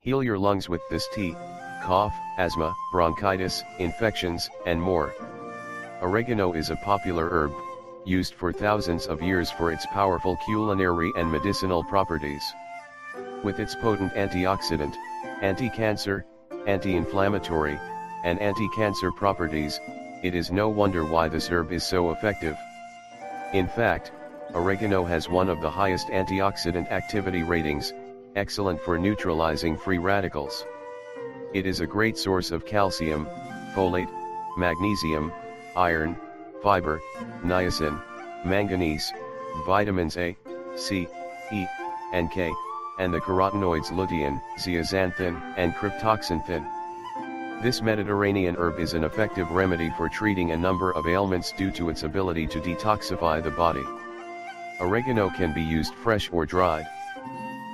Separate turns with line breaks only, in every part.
Heal your lungs with this tea: cough, asthma, bronchitis, infections, and more. Oregano is a popular herb, used for thousands of years for its powerful culinary and medicinal properties. With its potent antioxidant, anti-cancer, anti-inflammatory, and anti-cancer properties, it is no wonder why this herb is so effective. In fact, oregano has one of the highest antioxidant activity ratings, excellent for neutralizing free radicals. It is a great source of calcium, folate, magnesium, iron, fiber, niacin, manganese, vitamins A, C, E, and K, and the carotenoids lutein, zeaxanthin, and cryptoxanthin. This Mediterranean herb is an effective remedy for treating a number of ailments due to its ability to detoxify the body. Oregano can be used fresh or dried.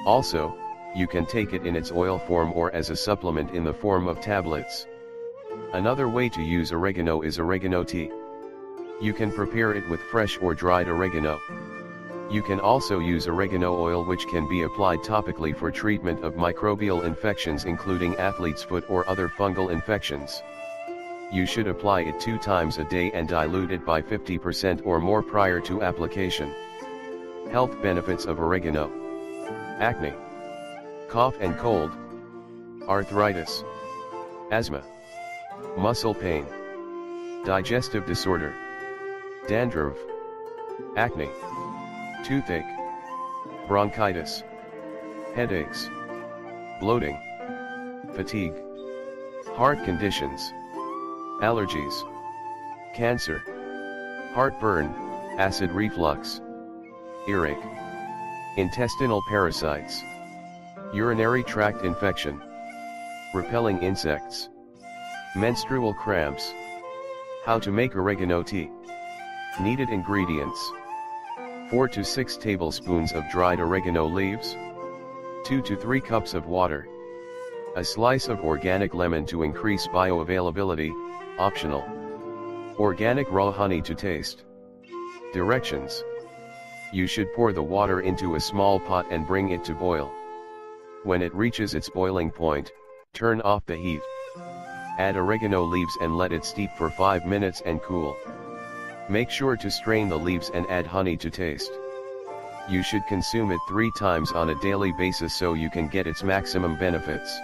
Also, you can take it in its oil form or as a supplement in the form of tablets. Another way to use oregano is oregano tea. You can prepare it with fresh or dried oregano. You can also use oregano oil, which can be applied topically for treatment of microbial infections including athlete's foot or other fungal infections. You should apply it 2 times a day and dilute it by 50% or more prior to application. Health benefits of oregano: acne, cough and cold, arthritis, asthma, muscle pain, digestive disorder, dandruff, acne, toothache, bronchitis, headaches, bloating, fatigue, heart conditions, allergies, cancer, heartburn, acid reflux, earache, intestinal parasites, urinary tract infection, repelling insects, menstrual cramps. How to make oregano tea. Needed ingredients: 4 to 6 tablespoons of dried oregano leaves, 2 to 3 cups of water, a slice of organic lemon to increase bioavailability, optional, organic raw honey to taste. Directions: you should pour the water into a small pot and bring it to boil. When it reaches its boiling point, turn off the heat. Add oregano leaves and let it steep for 5 minutes and cool. Make sure to strain the leaves and add honey to taste. You should consume it 3 times on a daily basis so you can get its maximum benefits.